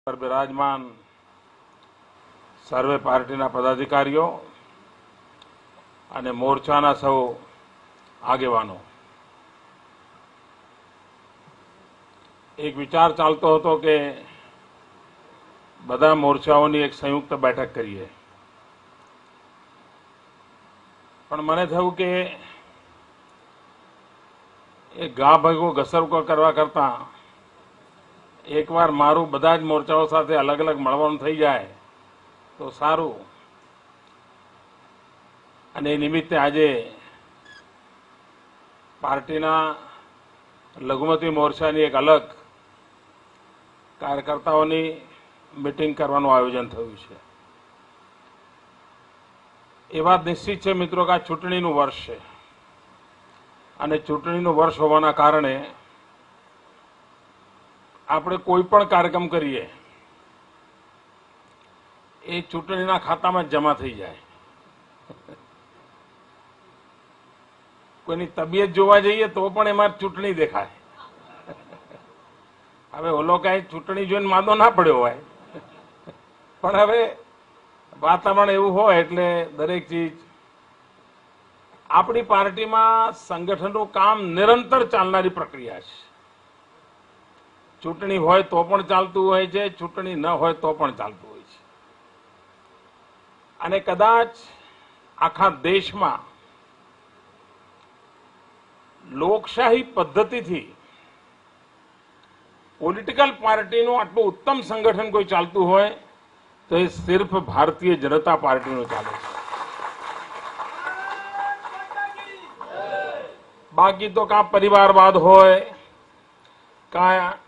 પર બિરાજમાન સર્વે પાર્ટીના પદાધિકારીઓ અને મોરચાના સૌ આગેવાનો, એક વિચાર ચાલતો હતો કે બધા મોરચાઓની એક સંયુક્ત બેઠક કરીએ, પણ મને થયું કે એ ગા ભેગો ઘસરકો કરવા કરતા એકવાર મારું બધા જ મોરચાઓ સાથે અલગ અલગ મળવાનું થઈ જાય તો સારું. અને એ નિમિત્તે આજે પાર્ટીના લઘુમતી મોરચાની એક અલગ કાર્યકર્તાઓની મિટિંગ કરવાનું આયોજન થયું છે. એ વાત નિશ્ચિત છે મિત્રો કે આ ચૂંટણીનું વર્ષ છે અને ચૂંટણીનું વર્ષ હોવાના કારણે આપણે કોઈ પણ કાર્યક્રમ કરીએ એ ચૂંટણીના ખાતામાં જમા થઈ જાય. કોઈની તબિયત જોવા જઈએ તો પણ એમાં ચૂંટણી દેખાય. હવે ઓલો કાંઈ ચૂંટણી જોઈને માંદો ના પડ્યો હોય, પણ હવે વાતાવરણ એવું હોય એટલે દરેક ચીજ. આપણી પાર્ટીમાં સંગઠનનું કામ નિરંતર ચાલનારી પ્રક્રિયા છે. ચૂંટણી હોય તો પણ ચાલતું હોય છે, ચૂંટણી ન હોય તો પણ ચાલતું હોય છે. અને કદાચ આખા દેશમાં લોકશાહી પદ્ધતિથી પોલિટિકલ પાર્ટીનું આટલું ઉત્તમ સંગઠન કોઈ ચાલતું હોય તો એ સિર્ફ ભારતીય જનતા પાર્ટીનું ચાલે છે. બાકી તો કાં પરિવારવાદ હોય, કાં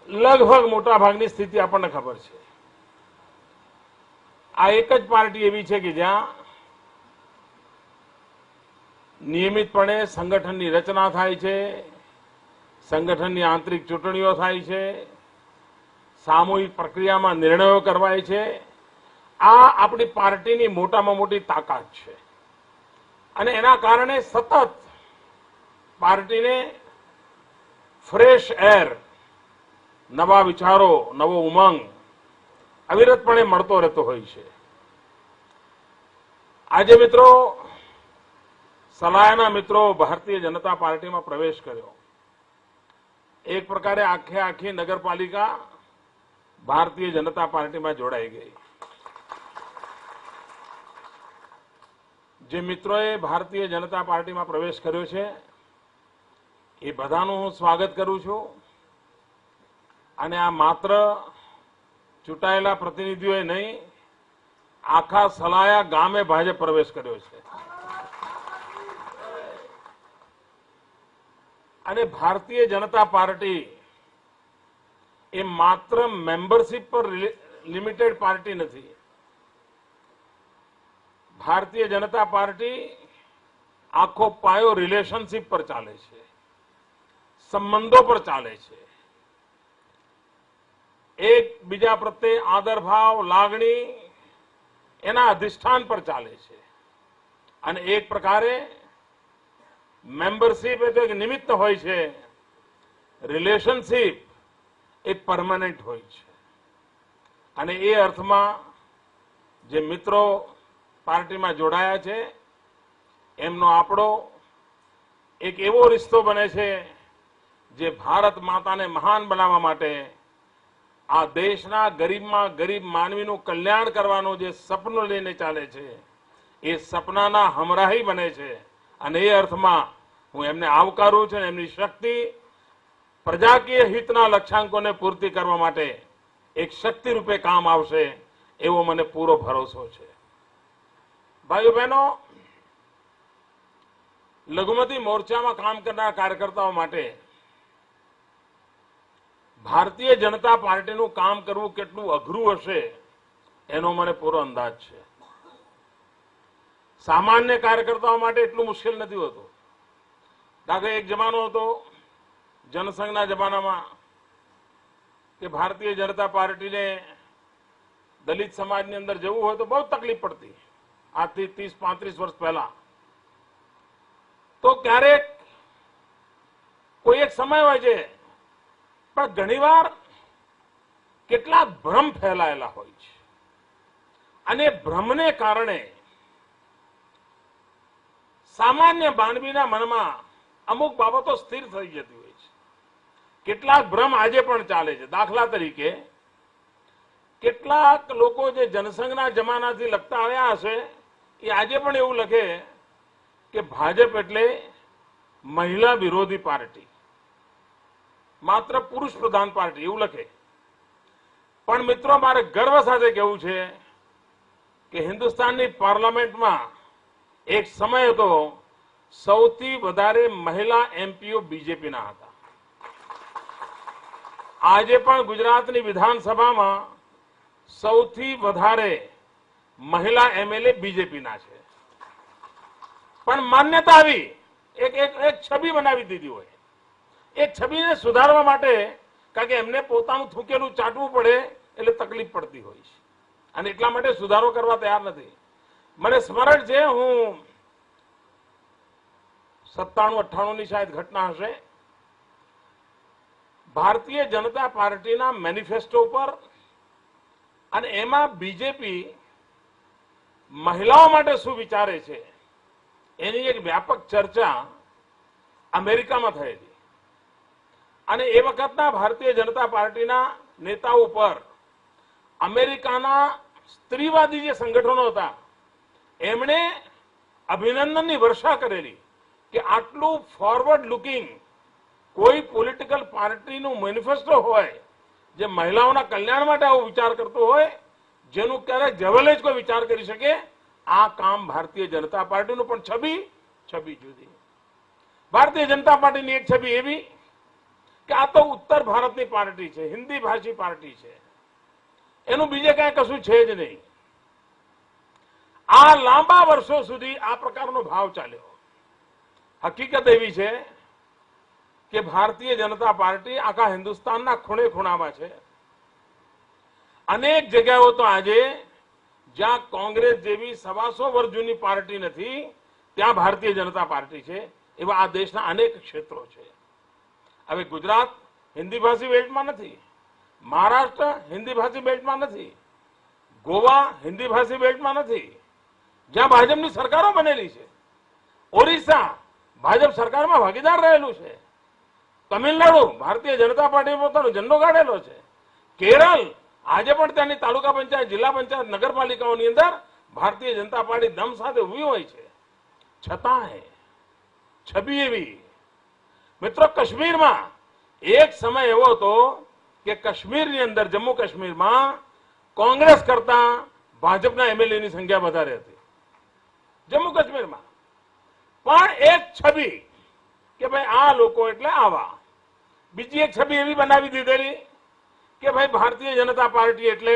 લગભગ મોટા ભાગની સ્થિતિ આપણને ખબર છે. આ એક જ પાર્ટી એવી છે કે જ્યાં નિયમિતપણે સંગઠનની રચના થાય છે, સંગઠનની આંતરિક ચૂંટણીઓ થાય છે, સામૂહિક પ્રક્રિયામાં નિર્ણયો કરવાય છે. આ આપણી પાર્ટીની મોટામાં મોટી તાકાત છે અને એના કારણે સતત પાર્ટીને ફ્રેશ એર, નવા વિચારો, નવો ઉમંગ અવિરતપણે મળતો રહેતો હોય છે. આજે મિત્રો સલાયાના મિત્રો ભારતીય જનતા પાર્ટીમાં પ્રવેશ કર્યો. એક પ્રકારે આખી નગરપાલિકા ભારતીય જનતા પાર્ટીમાં જોડાઈ ગઈ. જે મિત્રોએ ભારતીય જનતા પાર્ટીમાં પ્રવેશ કર્યો છે એ બધાનું હું સ્વાગત કરું છું. અને આ માત્ર ચૂંટાયેલા પ્રતિનિધિઓએ નહીં, આખા સલાયા ગામે ભાજપ પ્રવેશ કર્યો છે. અને ભારતીય જનતા પાર્ટી એ માત્ર મેમ્બરશીપ પર લિમિટેડ પાર્ટી નથી. ભારતીય જનતા પાર્ટી આખો પાયો રિલેશનશીપ પર ચાલે છે, સંબંધો પર ચાલે છે, એક બીજા પ્રત્યે આદરભાવ, લાગણી એના અધિષ્ઠાન પર ચાલે છે. અને એક પ્રકારે મેમ્બરશીપ એ તો એક નિમિત્ત હોય છે, રિલેશનશીપ એ પરમાનન્ટ હોય છે. અને એ અર્થમાં જે મિત્રો પાર્ટીમાં જોડાયા છે એમનો આપણો એક એવો રિશ્તો બને છે જે ભારત માતાને મહાન બનાવવા માટે આ દેશના ગરીબમાં ગરીબ માનવીનું કલ્યાણ કરવાનું જે સપનું લઈને ચાલે છે એ સપનાના હમરાહી બને છે. અને એ અર્થમાં હું એમને આવકારું છું. એમની શક્તિ પ્રજાકીય હિતના લક્ષ્યાંકોને પૂર્તિ કરવા માટે એક શક્તિ રૂપે કામ આવશે એવો મને પૂરો ભરોસો છે. ભાઈઓ બહેનો, લઘુમતી મોરચામાં કામ કરનાર કાર્યકર્તાઓ માટે ભારતીય જનતા પાર્ટીનું કામ કરવું કેટલું અઘરું હશે એનો મને પૂરો અંદાજ છે. સામાન્ય કાર્યકર્તાઓ માટે એટલું મુશ્કેલ નથી હોતું. દાખલા એક જમાનો હતો જનસંઘના જમાનામાં કે ભારતીય જનતા પાર્ટીને દલિત સમાજની અંદર જવું હોય તો બહુ તકલીફ પડતી. આજથી 30-35 વર્ષ પહેલા તો ક્યારેક કોઈ એક સમય હોય છે, પણ ઘણીવાર કેટલાક ભ્રમ ફેલાયેલા હોય છે અને ભ્રમને કારણે સામાન્ય માનવીના મનમાં અમુક બાબતો સ્થિર થઈ જતી હોય છે. કેટલાક ભ્રમ આજે પણ ચાલે છે. દાખલા તરીકે કેટલાક લોકો જે જનસંઘના જમાનાથી લખતા આવ્યા હશે એ આજે પણ એવું લખે કે ભાજપ એટલે મહિલા વિરોધી પાર્ટી, માત્ર પુરુષ પ્રધાન પાર્ટી એવું લખે. પણ મિત્રો, મારે ગર્વ સાથે કહેવું છે કે હિન્દુસ્તાનની પાર્લામેન્ટમાં એક સમય હતો સૌથી વધારે મહિલા એમપીઓ બીજેપીના હતા. આજે પણ ગુજરાતની વિધાનસભામાં સૌથી વધારે મહિલા એમએલએ બીજેપીના છે. પણ માન્યતા આવી એક છબી બનાવી દીધી હોય. એ છબીને સુધારવા માટે, કારણ કે એમને પોતાનું થૂકેલું ચાટવું પડે એટલે તકલીફ પડતી હોય છે અને એટલા માટે સુધારો કરવા તૈયાર નથી. મને સ્મરણ છે, હું 97-98 ની શાયદ ઘટના હશે, ભારતીય જનતા પાર્ટીના મેનિફેસ્ટો પર અને એમાં બીજેપી મહિલાઓ માટે શું વિચારે છે એની એક વ્યાપક ચર્ચા અમેરિકામાં થયેલી અને એ વખતના ભારતીય જનતા પાર્ટીના નેતાઓ પર અમેરિકાના સ્ત્રીવાદી જે સંગઠનો હતા એમણે અભિનંદનની વર્ષા કરેલી કે આટલું ફોરવર્ડ લુકિંગ કોઈ પોલિટિકલ પાર્ટીનું મેનિફેસ્ટો હોય જે મહિલાઓના કલ્યાણ માટે આવો વિચાર કરતો હોય, જેનું ક્યારેક જવલે જ કોઈ વિચાર કરી શકે, આ કામ ભારતીય જનતા પાર્ટીનું. પણ છબી જુદી. ભારતીય જનતા પાર્ટીની એક છબી એવી કે આ તો ઉત્તર ભારતની પાર્ટી છે, હિન્દી ભાષી પાર્ટી છે, એનું બીજે કાંઈ કશું છે જ નહીં. આ લાંબા વર્ષો સુધી આ પ્રકારનો ભાવ ચાલ્યો. હકીકત એવી છે કે ભારતીય જનતા પાર્ટી આખા હિન્દુસ્તાનના ખૂણે ખૂણામાં છે. અનેક જગ્યાઓ તો આજે જ્યાં કોંગ્રેસ જેવી 125 વર્ષ જૂની પાર્ટી નથી ત્યાં ભારતીય જનતા પાર્ટી છે. એવા આ દેશના અનેક ક્ષેત્રો છે. હવે ગુજરાત હિન્દી ભાષી બેલ્ટમાં નથી, મહારાષ્ટ્ર હિન્દી ભાષી બેલ્ટમાં નથી, ગોવા હિન્દી ભાષી બેલ્ટમાં નથી, જ્યાં ભાજપની સરકારો બનેલી છે. ઓરિસ્સા ભાજપ સરકારમાં ભાગીદાર રહેલું છે. તમિલનાડુ ભારતીય જનતા પાર્ટીએ પોતાનો ઝંડો કાઢેલો છે. કેરળ આજે પણ ત્યાંની તાલુકા પંચાયત, જિલ્લા પંચાયત, નગરપાલિકાઓની અંદર ભારતીય જનતા પાર્ટી દમ સાથે ઉભી હોય છે. છતાં છબી એવી. મિત્રો, કાશ્મીરમાં એક સમય એવો હતો કે કાશ્મીરની અંદર, જમ્મુ કાશ્મીરમાં કોંગ્રેસ કરતા ભાજપના એમએલએની સંખ્યા વધારે હતી. જમ્મુ કાશ્મીરમાં પણ એક છબી કે ભાઈ આ લોકો એટલે આવા. બીજી એક છબી એવી બનાવી દીધેલી કે ભાઈ ભારતીય જનતા પાર્ટી એટલે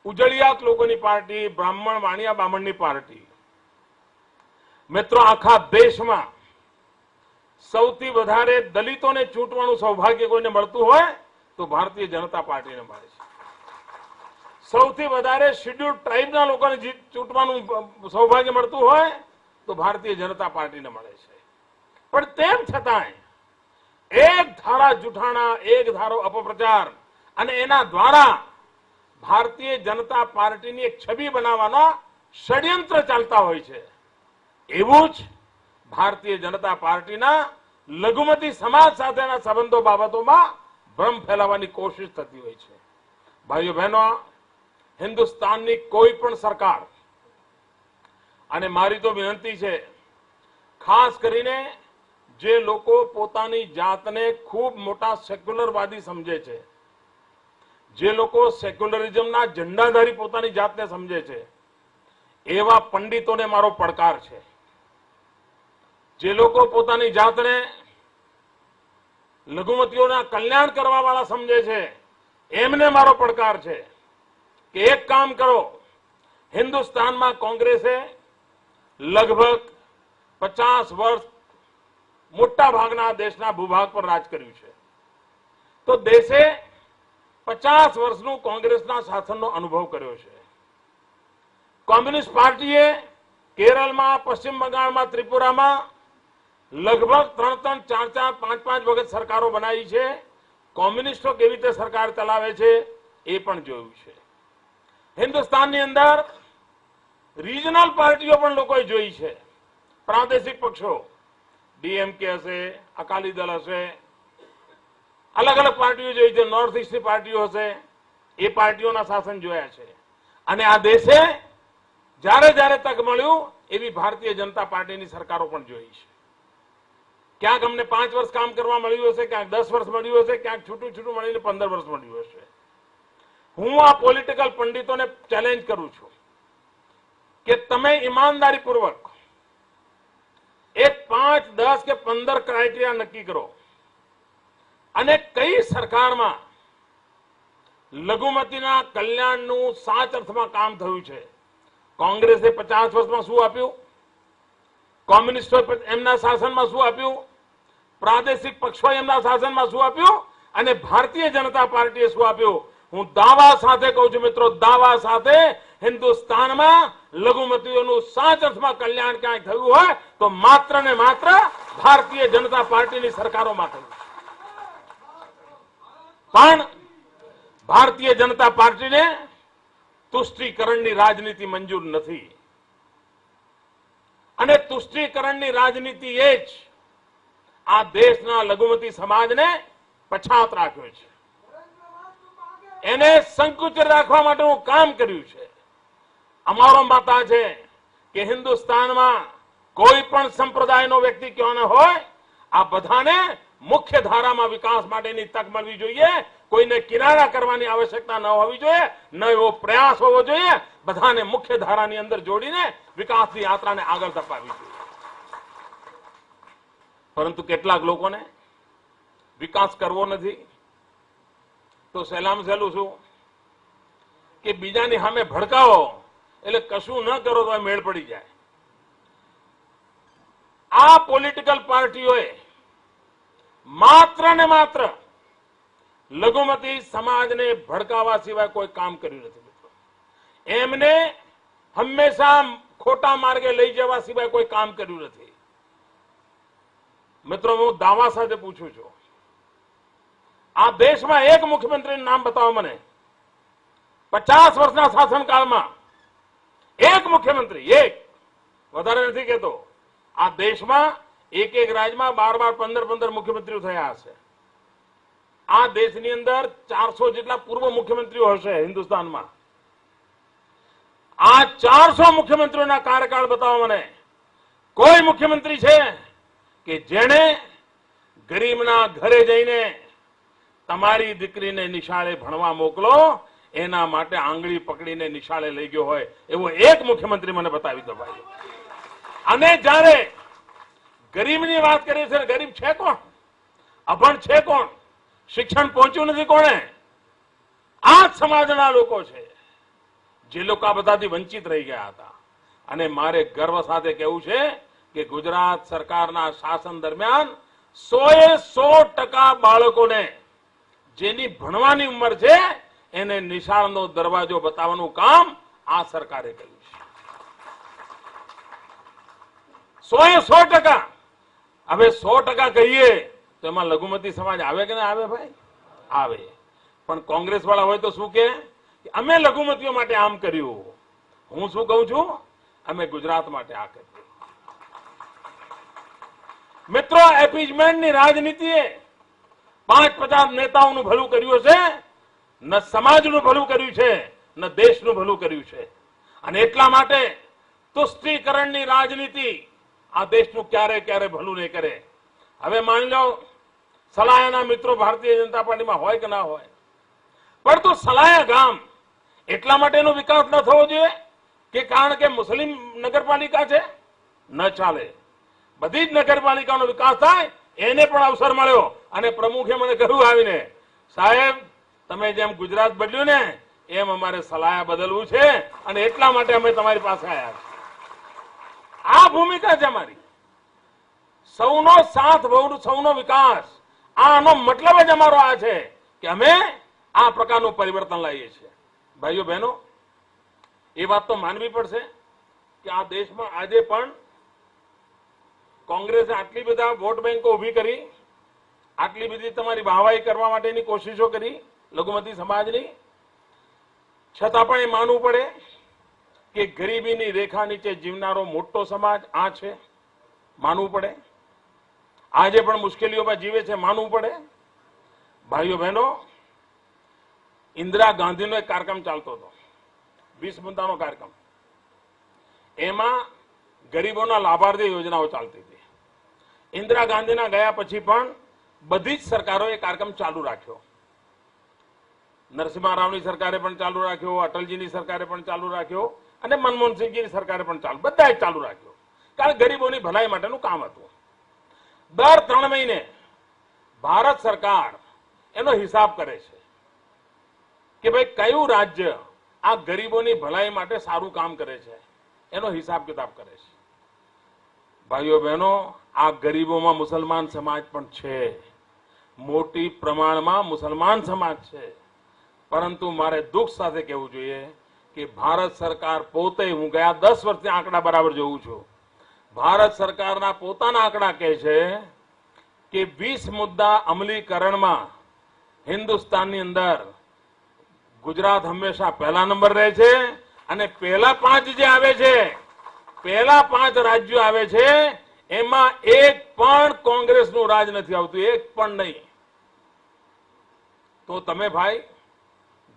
ઉજળિયાત લોકોની પાર્ટી, બ્રાહ્મણ વાણિયા બામણની પાર્ટી. મિત્રો, આખા દેશમાં સૌથી વધારે દલિતોને ચૂંટવાનું સૌભાગ્ય કોઈને મળતું હોય તો ભારતીય જનતા પાર્ટીને મળે છે. સૌથી વધારે શેડ્યુલ્ડ ટ્રાઇબના લોકોને ચૂંટવાનું સૌભાગ્ય મળતું હોય તો ભારતીય જનતા પાર્ટીને મળે છે. પણ તેમ છતાંય એક ધારા જુઠાણા, એક ધારો અપપ્રચાર અને એના દ્વારા ભારતીય જનતા પાર્ટીની એક છબી બનાવવાના ષડયંત્ર ચાલતા હોય છે. એવું જ ભારતીય જનતા પાર્ટીના લઘુમતી સમાજ સાથેના સંબંધો બાબતોમાં ભ્રમ ફેલાવવાની કોશિશ થતી હોય છે. ભાઈઓ બહેનો, હિન્દુસ્તાનની કોઈ પણ સરકાર, અને મારી તો વિનંતી છે, ખાસ કરીને જે લોકો પોતાની જાતને ખૂબ મોટા સેક્યુલરવાદી સમજે છે, જે લોકો સેક્યુલરિઝમના ઝંડાધારી પોતાની જાતને સમજે છે, એવા પંડિતોને મારો પડકાર છે. જે લોકો પોતાની જાતને લઘુમતીઓના કલ્યાણ કરવા વાળા સમજે છે, એમને મારો પડકાર છે કે એક કામ કરો. હિન્દુસ્તાનમાં કોંગ્રેસે લગભગ 50 વર્ષ મોટા ભાગના દેશના ભૂભાગ પર રાજ કર્યું છે. તો દેશે 50 વર્ષનું કોંગ્રેસના શાસનનો અનુભવ કર્યો છે. કોમ્યુનિસ્ટ પાર્ટીએ કેરળમાં, પશ્ચિમ બંગાળમાં, ત્રિપુરામાં લગભગ 3-3, 4-4, 5-5 વખત સરકારો બનાવી છે. કોમ્યુનિસ્ટો કેવી રીતે સરકાર ચલાવે છે એ પણ જોયું છે. હિન્દુસ્તાનની અંદર રિજનલ પાર્ટીઓ પણ લોકોએ જોઈ છે. પ્રાદેશિક પક્ષો ડીએમકે હશે, અકાલી દળ હશે, અલગ અલગ પાર્ટીઓ જોઈ છે, નોર્થ ઇસ્ટની પાર્ટીઓ હશે, એ પાર્ટીઓના શાસન જોયા છે. અને આ દેશે જ્યારે જ્યારે તક મળ્યું એવી ભારતીય જનતા પાર્ટીની સરકારો પણ જોઈ છે. ક્યાંક અમને 5 વર્ષ કામ કરવા મળ્યું હશે, ક્યાંક 10 વર્ષ મળ્યું હશે, ક્યાંક છૂટું છૂટું મળીને 15 વર્ષ મળ્યું હશે. હું આ પોલિટિકલ પંડિતોને ચેલેન્જ કરું છું કે તમે ઈમાનદારીપૂર્વક એક 5, 10 કે 15 ક્રાઇટેરિયા નક્કી કરો અને કઈ સરકારમાં લઘુમતીના કલ્યાણનું સાચ અર્થમાં કામ થયું છે. કોંગ્રેસે 50 વર્ષમાં શું આપ્યું, કોમ્યુનિસ્ટો એમના શાસનમાં શું આપ્યું, પ્રાદેશિક પક્ષો એમના શાસનમાં શું આપ્યું અને ભારતીય જનતા પાર્ટીએ શું આપ્યું. હું દાવા સાથે કહું છું મિત્રો, દાવા સાથે હિન્દુસ્તાનમાં લઘુમતીઓનું સાચ અર્થમાં કલ્યાણ ક્યાંય થયું હોય તો માત્ર ને માત્ર ભારતીય જનતા પાર્ટીની સરકારોમાં થયું. પણ ભારતીય જનતા પાર્ટીને તુષ્ટિકરણની રાજનીતિ મંજૂર નથી અને તુષ્ટિકરણની રાજનીતિ એ જ આ દેશના લઘુમતી સમાજને પછાત રાખ્યો છે, એને સંકુચિત રાખવા માટેનું કામ કર્યું છે. અમારો મત છે કે હિન્દુસ્તાનમાં કોઈ પણ સંપ્રદાયનો વ્યક્તિ ક્યાં ન હોય, આ બધાને મુખ્ય ધારામાં વિકાસ માટેની તક મળવી જોઈએ. કોઈને કિનારા કરવાની આવશ્યકતા ન હોવી જોઈએ, ન એવો પ્રયાસ હોવો જોઈએ. બધાને મુખ્ય ધારાની અંદર જોડીને વિકાસની યાત્રાને આગળ ધપાવવી જોઈએ. પરંતુ કેટલાક લોકોને વિકાસ કરવો નથી તો સહેલામ સહેલું શું કે બીજાની સામે ભડકાવો એટલે કશું ન કરો તો મેળ પડી જાય. આ પોલિટિકલ પાર્ટીઓએ માત્ર ને માત્ર લઘુમતી સમાજને ભડકાવવા સિવાય કોઈ કામ કર્યું નથી મિત્રો. એમને હંમેશા ખોટા માર્ગે લઈ જવા સિવાય કોઈ કામ કર્યું નથી. મિત્રો હું દાવા સાથે પૂછું છું, આ દેશમાં એક મુખ્યમંત્રીનું નામ બતાવો મને 50 વર્ષના શાસનકાળમાં. એક મુખ્યમંત્રી, એક, વધારે નથી કહેતો. આ દેશમાં એક એક રાજ્યમાં 12, 15 મુખ્યમંત્રીઓ થયા હશે. આ દેશની અંદર 400 જેટલા પૂર્વ મુખ્યમંત્રીઓ હશે હિન્દુસ્તાનમાં. આ 400 મુખ્યમંત્રીઓના કાર્યકાળ બતાવો મને. કોઈ મુખ્યમંત્રી છે કે જેણે ગરીબના ઘરે જઈને તમારી દીકરીને નિશાળે ભણવા મોકલો એના માટે આંગળી પકડીને નિશાળે લઈ ગયો હોય એવો એક મુખ્યમંત્રી મને બતાવી દો ભાઈ. અને જ્યારે ગરીબની વાત કરીએ છીએ, ગરીબ છે કોણ, અભણ છે કોણ, શિક્ષણ પહોંચ્યું નથી કોણે? આ જ સમાજના લોકો છે જે લોકો આ બધાથી વંચિત રહી ગયા હતા. અને મારે ગર્વ સાથે કહેવું છે કે ગુજરાત સરકારના શાસન દરમિયાન 100% બાળકોને જેની ભણવાની ઉંમર છે એને નિશાળનો દરવાજો બતાવવાનું કામ આ સરકારે કર્યું છે. 100%. હવે 100% કહીએ તો એમાં લઘુમતી સમાજ આવે કે ના આવે ભાઈ? આવે. પણ કોંગ્રેસ વાળા હોય તો શું કે અમે લઘુમતીઓ માટે આમ કર્યું. હું શું કહું છું, અમે ગુજરાત માટે આ કર્યું. મિત્રો, એપીઝમેન્ટની રાજનીતિએ 5-50 નેતાઓનું ભલું કર્યું છે, ન સમાજનું ભલું કર્યું છે, ન દેશનું ભલું કર્યું છે. અને એટલા માટે તુષ્ટિકરણની રાજનીતિ આ દેશનું ક્યારે ભલું નહીં કરે. હવે માની લો સલાયાના મિત્રો ભારતીય જનતા પાર્ટીમાં હોય કે ના હોય, પરંતુ સલાયા ગામ એટલા માટેનો વિકાસ ન થવો જોઈએ કે કારણ કે મુસ્લિમ નગરપાલિકા છે? ન ચાલે. બધી જ નગરપાલિકાનો વિકાસ થાય એને પણ અવસર મળ્યો અને પ્રમુખે મને કહ્યું આવીને, સાહેબ તમે જેમ ગુજરાત બદલ્યું ને એમ અમારે સલાયા બદલવું છે અને એટલા માટે અમે તમારી પાસે આવ્યા છીએ. આ ભૂમિકા છે અમારી. સૌનો સાથ, સૌનો વિકાસ, આનો મતલબ જ અમારો આ છે કે અમે આ પ્રકારનું પરિવર્તન લાવીએ છીએ. ભાઈઓ બહેનો, એ વાત તો માનવી પડશે કે આ દેશમાં આજે પણ કોંગ્રેસે આટલી બધા વોટ બેંકો ઉભી કરી આટલી બધી તમારી વાહવાહી કરવા માટેની કોશિશો કરી લઘુમતી સમાજની, છતાં પણ એ માનવું પડે કે ગરીબીની રેખા નીચે જીવનારો મોટો સમાજ આ છે, માનવું પડે. આજે પણ મુશ્કેલીઓમાં જીવે છે, માનવું પડે. ભાઈઓ બહેનો, ઇન્દિરા ગાંધીનો એક કાર્યક્રમ ચાલતો હતો, 20 મુદ્દાનો કાર્યક્રમ. એમાં ગરીબોના લાભાર્થી યોજનાઓ ચાલતી હતી. ઇન્દિરા ગાંધીના ગયા પછી પણ બધી જ સરકારોએ કાર્યક્રમ ચાલુ રાખ્યો. નરસિંહ રાવની સરકારે પણ ચાલુ રાખ્યો, અટલજીની સરકારે પણ ચાલુ રાખ્યો અને મનમોહનસિંહજીની સરકારે પણ બધાએ ચાલુ રાખ્યો. કારણ ગરીબોની ભલાઈ માટેનું કામ હતું. દર 3 મહિને ભારત સરકાર એનો હિસાબ કરે છે કે ભાઈ કયું રાજ્ય આ ગરીબોની ભલાઈ માટે સારું કામ કરે છે, એનો હિસાબ કિતાબ કરે છે. ભાઈઓ બહેનો, આ ગરીબોમાં મુસલમાન સમાજ પણ છે, મોટી પ્રમાણમાં મુસલમાન સમાજ છે. પરંતુ મારે દુઃખ સાથે કહેવું જોઈએ કે ભારત સરકાર પોતે, હું ગયા 10 વર્ષથી આંકડા બરાબર જોઉં છું, ભારત સરકારના પોતાના આંકડા કહે છે કે 20 મુદ્દા અમલીકરણમાં હિન્દુસ્તાનની અંદર ગુજરાત હંમેશા પહેલા નંબર રહે છે અને પહેલા 5 જે આવે છે, પહેલા 5 રાજ્યો આવે છે, એમાં એક પણ કોંગ્રેસનું રાજ નથી આવતું, એક પણ નહીં. તો તમે ભાઈ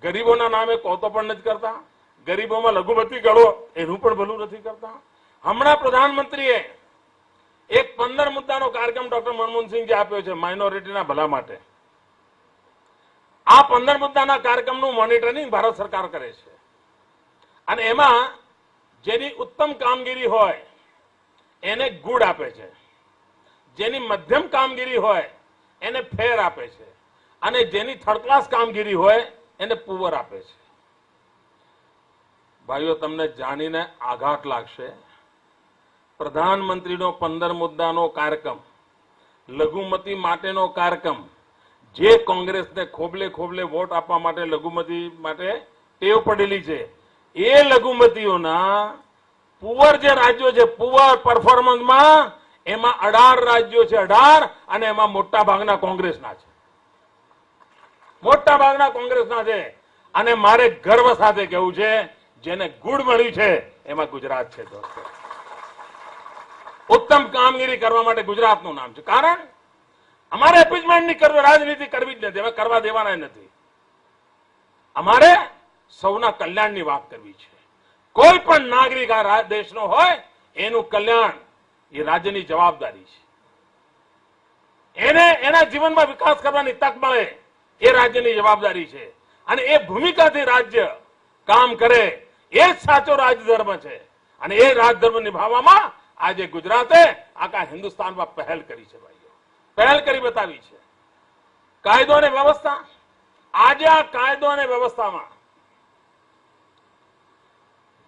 ગરીબોના નામે કોતો પણ નથી કરતા, ગરીબોમાં લઘુમતી ગળો એનું પણ ભલું નથી કરતા. હમણાં પ્રધાનમંત્રીએ એક 15 મુદ્દાનો કાર્યક્રમ ડોક્ટર મનમોહનસિંહજી આપ્યો છે માઇનોરિટીના ભલા માટે. આ 15 મુદ્દાના કાર્યક્રમનું મોનિટરિંગ ભારત સરકાર કરે છે અને એમાં જેની ઉત્તમ કામગીરી હોય એને ગુડ આપે છે, જેની મધ્યમ કામગીરી હોય એને ફેર આપે છે અને જેની થર્ડ ક્લાસ કામગીરી હોય એને પુઅર આપે છે. ભાઈઓ, તમને જાણીને આઘાત લાગશે, પ્રધાનમંત્રીનો 15 મુદ્દાનો કાર્યક્રમ, લઘુમતી માટેનો કાર્યક્રમ, જે કોંગ્રેસને ખોબલે ખોબલે વોટ આપવા માટે લઘુમતી માટે ટેવ પડેલી છે, એ લઘુમતીઓના પુઅર જે રાજ્યો છે, પુઅર પરફોર્મન્સમાં એમાં 18 રાજ્યો છે, 18, અને એમાં મોટા ભાગના કોંગ્રેસના છે, મોટા ભાગના કોંગ્રેસના છે. અને મારે ગર્વ સાથે કહેવું છે, જેને ગુડ મળ્યું છે એમાં ગુજરાત છે. દોસ્તો, ઉત્તમ કામગીરી કરવા માટે ગુજરાતનું નામ છે. કારણ અમારે એપીચમેન્ટ ની કરવી, રાજનીતિ કરવી જ નથી, હવે કરવા દેવાના નથી. અમારે સૌના કલ્યાણની વાત કરવી છે. કોઈ પણ નાગરિક આ દેશનો હોય એનું કલ્યાણ એ રાજ્યની જવાબદારી છે. એને એના જીવનમાં વિકાસ કરવાની તક મળે એ રાજ્યની જવાબદારી છે અને એ ભૂમિકાથી રાજ્ય કામ કરે એ જ સાચો રાજધર્મ છે. અને એ રાજધર્મ નિભાવવામાં આજે ગુજરાતે આખા હિન્દુસ્તાનમાં પહેલ કરી છે. ભાઈઓ, પહેલ કરી બતાવી છે. કાયદો અને વ્યવસ્થા, આજે આ કાયદો અને વ્યવસ્થામાં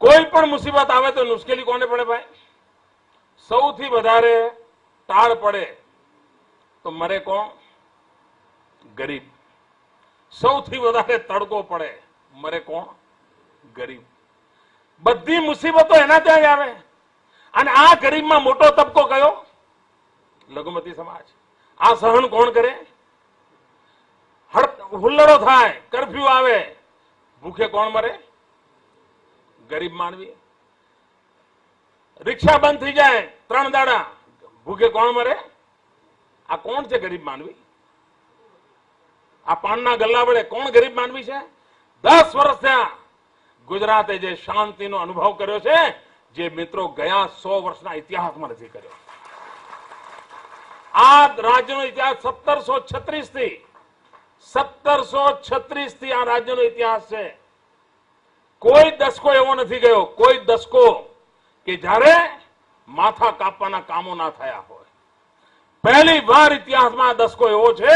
કોઈ પણ મુસીબત આવે તો મુશ્કેલી કોને પડે ભાઈ? સૌથી વધારે ટાળ પડે તો મરે કોણ? ગરીબ. સૌથી વધારે તડકો પડે મરે કોણ? ગરીબ. બધી મુસીબતો એના ત્યાં જ આવે. અને આ ગરીબમાં મોટો તબકો કયો? લઘુમતી સમાજ. આ સહન કોણ કરે? હુલ્લડો થાય, કરફ્યુ આવે, ભૂખે કોણ મરે? ગરીબ માનવી. રિક્ષા બંધ થઈ જાય 3 દાડા, ભૂખે કોણ મરે? આ કોણ છે ગરીબ માનવી? આ પાનના ગલ્લા વડે કોણ ગરીબ માનવી છે? 10 વર્ષ થયા ગુજરાતે જે શાંતિનો અનુભવ કર્યો છે, જે મિત્રો ગયા 100 વર્ષના ઇતિહાસમાં નથી કર્યો. આ રાજ્યનો ઇતિહાસ 1736 થી આ રાજ્યનો ઇતિહાસ છે. કોઈ દશકો એવો નથી ગયો, કોઈ દશકો કે જ્યારે માથા કાપવાના કામો ના થયા હોય. પહેલી વાર ઇતિહાસમાં આ દશકો એવો છે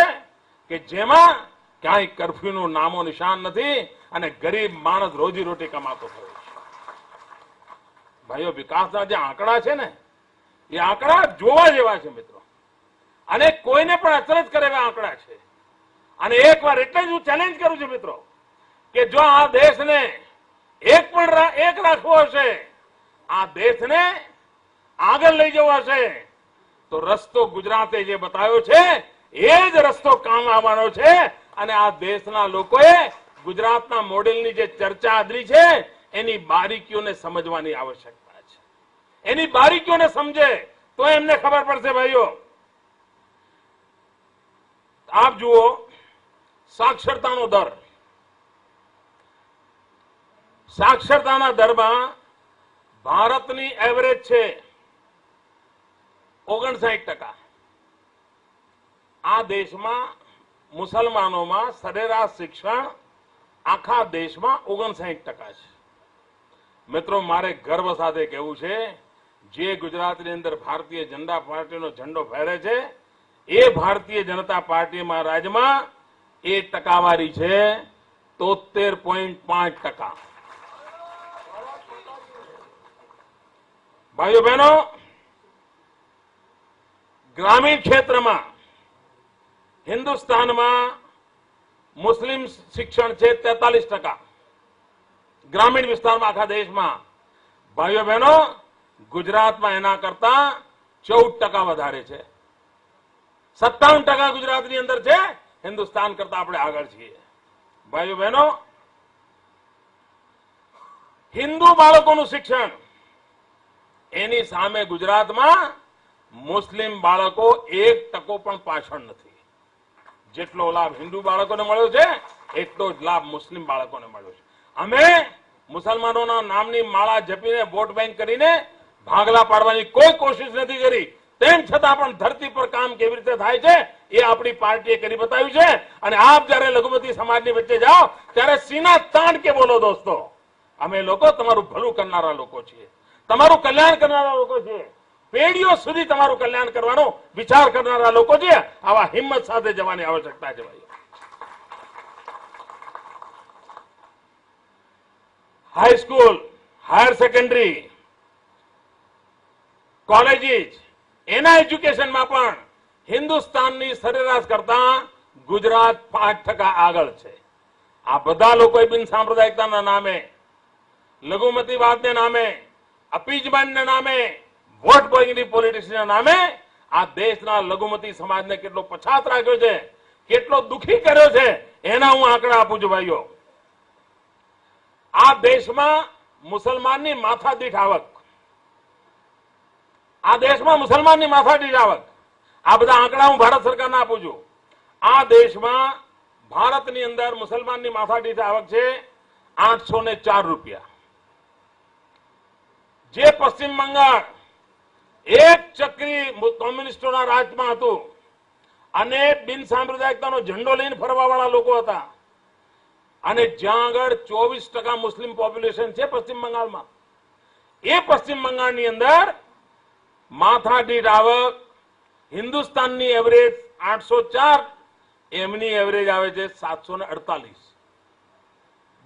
કે જેમાં ક્યાંય કર્ફ્યુનું નામો નિશાન નથી અને ગરીબ માણસ રોજી રોટી કમાતો થયો છે. ભાઈઓ, વિકાસના જે આંકડા છે ને, એ આંકડા જોવા જેવા છે મિત્રો, અને કોઈને પણ અચરજ કરે એવા આંકડા છે. અને એકવાર એટલે જ હું ચેલેન્જ કરું છું મિત્રો કે જો આ દેશને એક રાખવો હશે, આ દેશને આગળ લઈ જવો હશે, તો રસ્તો ગુજરાતે જે બતાવ્યો છે એ જ રસ્તો કામ આવવાનો છે અને આ દેશના લોકોએ ગુજરાતના મોડેલની જે ચર્ચા આદરી છે એની બારીકીઓને સમજવાની આવશ્યકતા છે. એની બારીકીઓને સમજે તો એમને ખબર પડશે. ભાઈઓ આપ જુઓ, સાક્ષરતાનો દર, સાક્ષરતાના દરમાં ભારતની એવરેજ છે 59%. આ દેશમાં મુસલમાનોમાં સરેરાશ શિક્ષણ આખા દેશમાં 59% છે. મિત્રો, મારે ગર્વ સાથે કહેવું છે, જે ગુજરાતની અંદર ભારતીય જનતા પાર્ટીનો ઝંડો ફહેરે છે એ ભારતીય જનતા પાર્ટીમાં રાજ્યમાં એ ટકાવારી છે 73.5%. ભાઈઓ બહેનો, ગ્રામીણ ક્ષેત્રમાં હિન્દુસ્તાનમાં મુસ્લિમ શિક્ષણ છે 43%. ગ્રામીણ વિસ્તારમાં આખા દેશમાં. ભાઈઓ બહેનો, ગુજરાતમાં એના કરતા 14% વધારે છે. 57% ગુજરાતની અંદર છે. હિન્દુસ્તાન કરતા આપણે આગળ છીએ. ભાઈઓ બહેનો, હિન્દુ બાળકોનું શિક્ષણ, એની સામે ગુજરાતમાં મુસ્લિમ બાળકો 1% પણ પાછળ નથી. જેટલો લાભ હિન્દુ બાળકોને મળ્યો છે એટલો જ લાભ મુસ્લિમ બાળકોને મળ્યો છે. અમે મુસલમાનોના નામની માળા જપીને વોટ બેંક કરીને ભાગલા પાડવાની કોઈ કોશિશ નથી કરી. તેમ છતાં પણ ધરતી પર કામ કેવી રીતે થાય છે એ આપણી પાર્ટીએ કરી બતાવ્યું છે. અને આપ જયારે લઘુમતી સમાજની વચ્ચે જાઓ ત્યારે સીના તાણ કે બોલો, દોસ્તો, અમે લોકો તમારું ભલું કરનારા લોકો છીએ, તમારું કલ્યાણ કરનારા લોકો છીએ, પેઢીઓ સુધી તમારું કલ્યાણ કરવાનો વિચાર કરનારા લોકો છે. આવા હિંમત સાથે જવાની આવશ્યકતા છે. ભાઈ, હાઈસ્કૂલ, હાયર સેકન્ડરી, કોલેજીસ, એના એજ્યુકેશનમાં પણ હિન્દુસ્તાનની સરેરાશ કરતા ગુજરાત 5% આગળ છે. આ બધા લોકોએ બિન સાંપ્રદાયિકતાના નામે, લઘુમતીવાદને નામે, અપીજમેન્ટના નામે, વોટ બેંકની પોલિટિક્સના નામે આ દેશના લઘુમતી સમાજને કેટલો પછાત રાખ્યો છે, કેટલો દુખી કર્યો છે, એના હું આંકડા આપું છું. ભાઈઓ, આ દેશમાં મુસલમાનની માથાદીઠ આવક, આ દેશમાં મુસલમાનની માથાદીઠ આવક, આ બધા આંકડા હું ભારત સરકારના આપું છું. આ દેશમાં ભારતની અંદર મુસલમાનની માથાદીઠ આવક છે 804 રૂપિયા. જે પશ્ચિમ બંગાળ એક ચક્રી કોમ્યુનિસ્ટોના રાજમાં હતું અને બિન સાંપ્રદાયિકતાનો ઝંડો લઈને ફરવા વાળા લોકો હતા, અને જ્યાં આગળ 24% મુસ્લિમ પોપ્યુલેશન છે પશ્ચિમ બંગાળમાં, એ પશ્ચિમ બંગાળની અંદર માથાદીઠ આવક હિન્દુસ્તાનની એવરેજ 804, એમની એવરેજ આવે છે 748.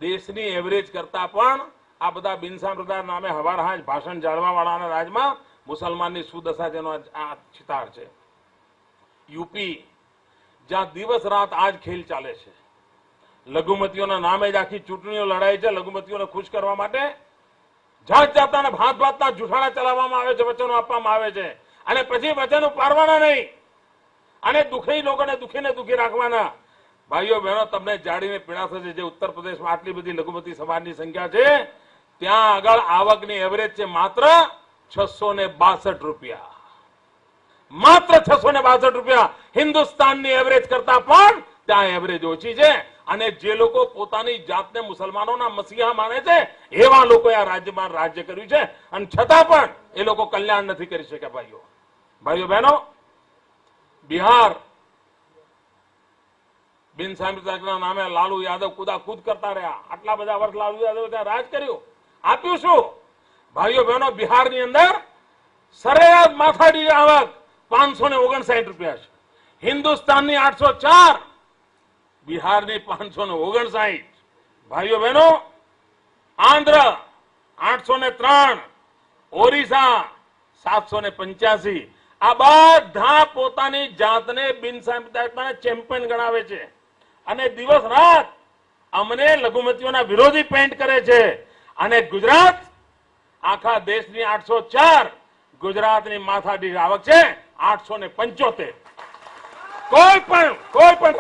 દેશની એવરેજ કરતા પણ આ બધા બિન સાંપ્રદાય નામે હવારહાજ ભાષણ જાળવા વાળાના રાજમાં મુસલમાનની સુદશા જેનો આ ચિતાર છે. યુપી, જ્યાં દિવસ રાત આજ ખેલ ચાલે છે, લઘુમતીઓના નામે જ આખી ચૂંટણીઓ લડાય છે, લઘુમતીઓને ખુશ કરવા માટે જાત જાતના ભાત ભાતના જુઠાણા ચલાવવામાં આવે છે, વચનો આપવામાં આવે છે, અને પછી વચનો પાડવાના નહીં અને દુઃખી લોકોને દુઃખી રાખવાના. ભાઈઓ બહેનો, તમને જાણીને પીડા થશે, જે ઉત્તર પ્રદેશમાં આટલી બધી લઘુમતી સમાજની સંખ્યા છે, ત્યાં આગળ આવકની એવરેજ છે માત્ર 662 રૂપિયા. માત્ર 662 રૂપિયા. હિન્દુસ્તાનની એવરેજ કરતા પણ ત્યાં એવરેજ ઓછી છે. અને જે લોકો પોતાની જાતને મુસલમાનોના મસીહા માને છે એવા લોકોએ આ રાજ્યમાં રાજ્ય કર્યું છે, અને છતાં પણ એ લોકો કલ્યાણ નથી કરી શક્યા. ભાઈઓ બહેનો, બિહાર બિન સાંપ્રદાયિકના નામે લાલુ યાદવ કુદાકૂદ કરતા રહ્યા. આટલા બધા વર્ષ લાલુ યાદવ ત્યાં રાજ કર્યું, આપ્યું શું? ભાઈઓ બહેનો, બિહારની અંદર સરેરાશ માથાદીઠ આવક 559 રૂપિયા છે. હિન્દુસ્તાનની 804, બિહારની 559. ભાઈઓ બહેનો, આંધ્ર 803, ઓરિસ્સા 785. આ બધા પોતાની જાતને બિન સાંપ્રદાયિકતાના ચેમ્પિયન ગણાવે છે અને દિવસ રાત અમને લઘુમતીઓના વિરોધી પેન્ટ કરે છે. અને ગુજરાત આખા દેશની 804, ગુજરાતની માથાદીઠ આવક છે 875. કોઈ પણ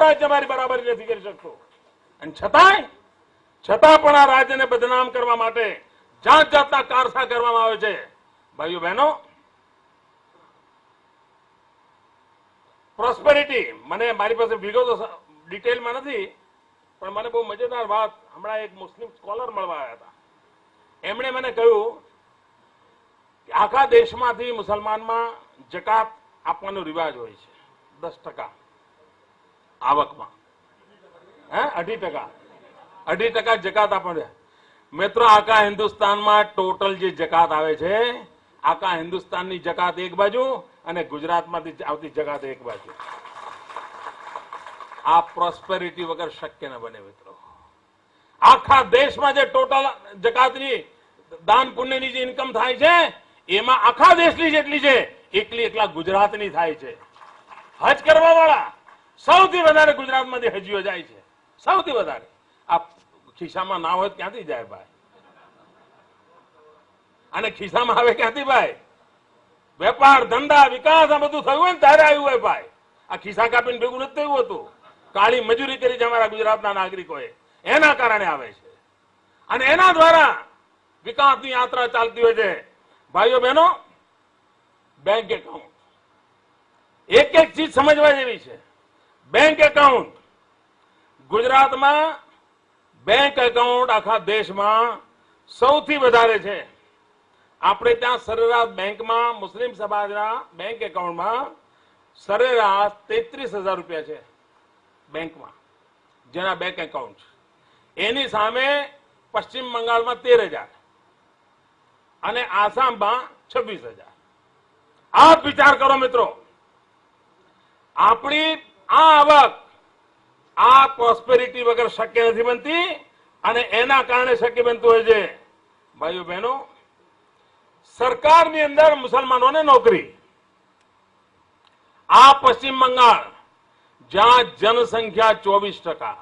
રાજ્ય મારી બરાબરી નથી કરી શકતું. અને છતાં પણ આ રાજ્યને બદનામ કરવા માટે જાત જાતના કારસા કરવામાં આવે છે. ભાઈઓ બહેનો, પ્રોસ્પેરિટી, મને મારી પાસે વિગતો ડિટેલમાં નથી, પણ મને બહુ મજેદાર વાત, હમણાં એક મુસ્લિમ સ્કોલર મળવા આવ્યા હતા. એમણે મને કહ્યું કે આખા દેશમાંથી મુસલમાનમાં જકાત આપવાનો રિવાજ હોય છે 10% આવકમાં, 2.5% જકાત આપવાનું. મિત્રો, આખા હિન્દુસ્તાનમાં ટોટલ જે જકાત આવે છે, આખા હિન્દુસ્તાનની જકાત એક બાજુ અને ગુજરાતમાંથી આવતી જકાત એક બાજુ. આ પ્રોસ્પેરિટી વગર શક્ય ન બને મિત્રો. આખા દેશમાં જે ટોટલ જકાતની દાન પુણ્યની જે ઇન્કમ થાય છે, એમાં આખા દેશની જેટલી છે એકલા ગુજરાતની થાય છે. હજ કરવા વાળા સૌથી વધારે ગુજરાતમાંથી હજીઓ જાય છે, સૌથી વધારે. આ ખિસ્સામાં ના હોય ક્યાંથી જાય ભાઈ? અને ખિસ્સામાં આવે ક્યાંથી ભાઈ? વેપાર, ધંધા, વિકાસ આ બધું થયું હોય ને ત્યારે આવ્યું હોય ભાઈ. આ ખિસ્સા કાપીને ભેગું નથી થયું હતું. કાળી મજૂરી કરી છે અમારા ગુજરાતના નાગરિકોએ, એના કારણે આવે છે. અને એના દ્વારા વિકાસની યાત્રા ચાલતી હોય છે. ભાઈઓ બહેનો, બેંક એકાઉન્ટ એક ચીજ સમજવા જેવી છે. બેંક એકાઉન્ટ ગુજરાતમાં, બેંક એકાઉન્ટ આખા દેશમાં સૌથી વધારે છે. આપણે ત્યાં સરેરાશ બેંકમાં, મુસ્લિમ સમાજના બેંક એકાઉન્ટમાં સરેરાશ 33,000 રૂપિયા છે બેંકમાં, જેના બેંક એકાઉન્ટ. એની સામે પશ્ચિમ બંગાળમાં 13,000 અને આસામમાં 26,000. આપ વિચાર કરો મિત્રો, આપણી આ આવક આ પ્રોસ્પેરિટી વગર શક્ય નથી બનતી, અને એના કારણે શક્ય બનતું હોય છે. ભાઈઓ બહેનો, સરકારની અંદર મુસલમાનોને નોકરી, આ પશ્ચિમ બંગાળ જ્યાં જનસંખ્યા 24%,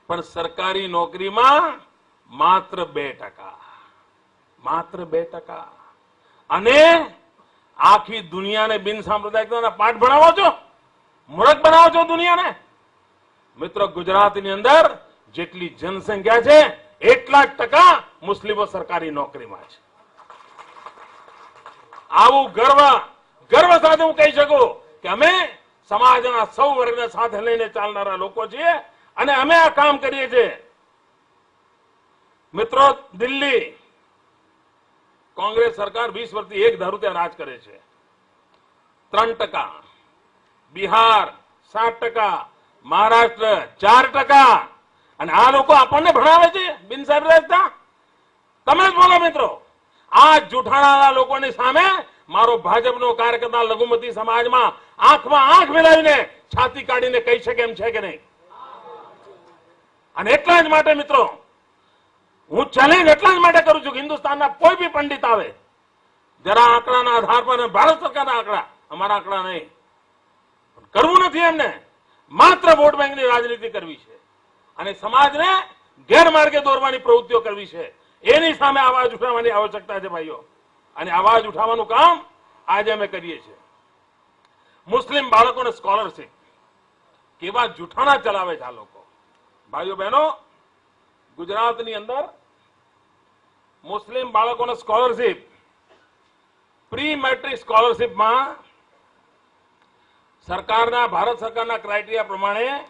પણ સરકારી નોકરીમાં માત્ર 2%, માત્ર 2%. અને આખી દુનિયાને બિન સાંપ્રદાયિકતાના પાઠ ભણાવો છો, મૂર્ખ બનાવો છો દુનિયાને. મિત્રો, ગુજરાતની અંદર જેટલી જનસંખ્યા છે એટલા જ ટકા મુસ્લિમો સરકારી નોકરીમાં છે. આવું ગર્વ સાથે હું કહી શકું કે અમે સમાજના સૌ વર્ગને સાથે લઈને ચાલનારા લોકો છીએ અને અમે આ કામ કરીએ છીએ. મિત્રો, દિલ્હી કોંગ્રેસ સરકાર 20 વર્ષથી એક ધારું ત્યાં રાજ કરે છે. 3%, બિહાર 7%, મહારાષ્ટ્ર 4%. અને આ લોકો આપણને ભણાવે છે બિન સાંપ્રદાયિકતા. તમે જ બોલો મિત્રો, આ જૂઠાણાના લોકોની સામે મારો ભાજપનો કાર્યકર્તા લઘુમતી સમાજમાં આંખમાં આંખ મિલાવીને છાતી કાઢીને કહી શકે એમ છે કે નહીં? અને એટલા જ માટે મિત્રો, હું ચેલેન્જ એટલા જ માટે કરું છું કે હિન્દુસ્તાનના કોઈ બી પંડિત આવે, જરા આંકડાના આધાર પર, ભારત સરકારના આંકડા, અમારા આંકડા નહીં, કરવું નથી એમને. માત્ર વોટ બેંકની રાજનીતિ કરવી છે અને સમાજને ગેરમાર્ગે દોરવાની પ્રવૃત્તિઓ કરવી છે. એની સામે અવાજ ઉઠાવવાની આવશ્યકતા છે ભાઈઓ, અને અવાજ ઉઠાવવાનું કામ આજે અમે કરીએ છીએ. મુસ્લિમ બાળકોને સ્કોલરશીપ, કેવા જૂઠાણા ચલાવે છે આ લોકો. ભાઈઓ બહેનો, ગુજરાતની અંદર મુસ્લિમ બાળકોને સ્કોલરશીપ, પ્રી મેટ્રિક સ્કોલરશીપમાં ભારત સરકારના ક્રાઇટેરિયા પ્રમાણે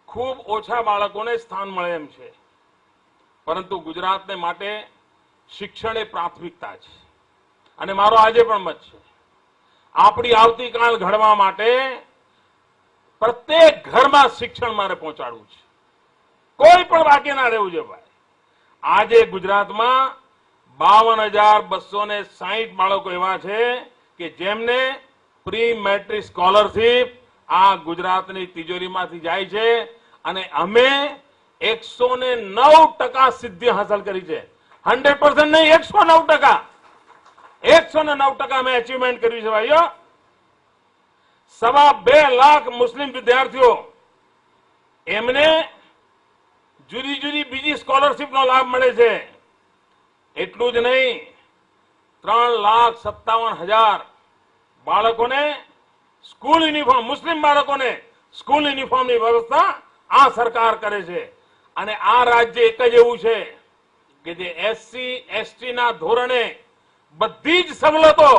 ખૂબ ઓછા બાળકોને સ્થાન મળે એમ છે. પરંતુ ગુજરાતને માટે શિક્ષણ એ પ્રાથમિકતા છે. અને મારો આજે પણ મત છે, આપણી આવતીકાલ ઘડવા માટે પ્રત્યેક ઘરમાં શિક્ષણ મારે પહોંચાડવું છે. કોઈ પણ બાકી ના રહેવું છે ભાઈ. આજે ગુજરાતમાં 52,260 બાળકો એવા છે કે જેમને પ્રી મેટ્રિક સ્કોલરશીપ આ ગુજરાતની તિજોરીમાંથી જાય છે. અને અમે 109% સિદ્ધિ હાંસલ કરી છે. 100% નહીં, 109%. 109% અમે અચીવમેન્ટ કર્યું છે ભાઈઓ. 2.25 લાખ મુસ્લિમ વિદ્યાર્થીઓ એમને જુદી જુદી બીજી સ્કોલરશીપનો લાભ મળે છે. એટલું જ નહીં, 3,57,000 બાળકોને સ્કૂલ યુનિફોર્મ, મુસ્લિમ બાળકોને સ્કૂલ યુનિફોર્મની વ્યવસ્થા આ સરકાર કરે છે. અને આ રાજ્ય એક જ એવું છે કે જે એસસી એસટી ના ધોરણે બધી જ સવલતો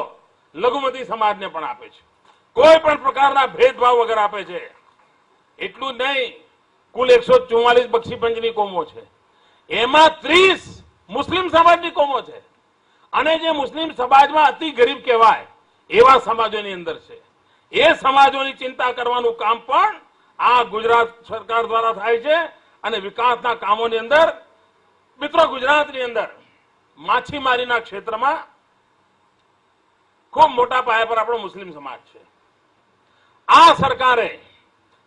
લઘુમતી સમાજને પણ આપે છે, કોઈ પણ પ્રકારના ભેદભાવ વગર આપે છે. એટલું જ નહીં, કુલ 144 બક્ષી પંચની કોમો છે, એમાં 30 મુસ્લિમ સમાજની કોમો છે. અને જે મુસ્લિમ સમાજમાં અતિ ગરીબ કહેવાય એવા સમાજોની અંદર છે. એ સમાજોની ચિંતા કરવાનું કામ પણ આ ગુજરાત સરકાર દ્વારા થાય છે. અને વિકાસના કામોની અંદર મિત્રો, ગુજરાતની અંદર માછીમારીના ક્ષેત્રમાં ખૂબ મોટા પાયા પર આપણો મુસ્લિમ સમાજ છે. આ સરકારે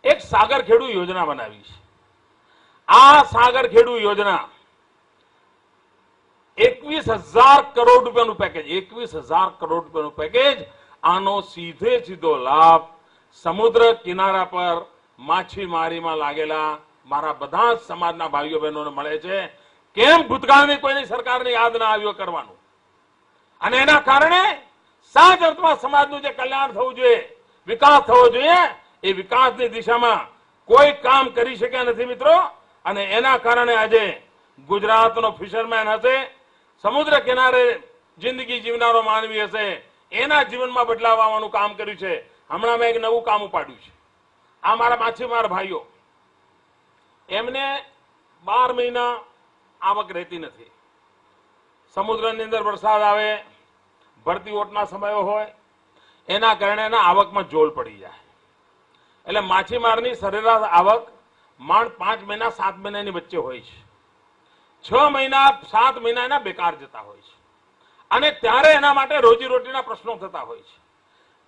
એક સાગર ખેડુ યોજના બનાવી છે. આ સાગર ખેડુ યોજના 21,000 કરોડ રૂપિયાનું પેકેજ, 21,000 કરોડ રૂપિયાનું પેકેજ. આનો સીધો લાભ સમુદ્ર કિનારા પર માછીમારીમાં લાગેલા મારા બધા જ સમાજના ભાઈઓ બહેનોને મળે છે. કેમ ભૂતકાળની કોઈની સરકારને યાદ ના આવ્યો કરવાનું? અને એના કારણે સાચ અર્થમાં સમાજનું જે કલ્યાણ થવું જોઈએ, વિકાસ થવો જોઈએ, એ વિકાસની દિશામાં કોઈ કામ કરી શક્યા નથી મિત્રો. અને એના કારણે આજે ગુજરાતનો ફિશરમેન હશે, સમુદ્ર કિનારે જિંદગી જીવનારો માનવી હશે, એના જીવનમાં બદલાવ આવવાનું કામ કર્યું છે. હમણાં મેં એક નવું કામ ઉપાડ્યું છે. આ મારા માછીમાર ભાઈઓ, એમને 12 મહિના આવક રહેતી નથી. સમુદ્રની અંદર વરસાદ આવે, ભરતી ઓટના સમયો હોય, એના કારણે એના આવકમાં જોલ પડી જાય. એટલે માછીમારની સરેરાશ આવક માંડ 5 મહિના 7 મહિનાની વચ્ચે હોય છે. 6 મહિના 7 મહિના એના બેકાર જતા હોય છે. અને ત્યારે એના માટે રોજીરોટીના પ્રશ્નો થતા હોય છે.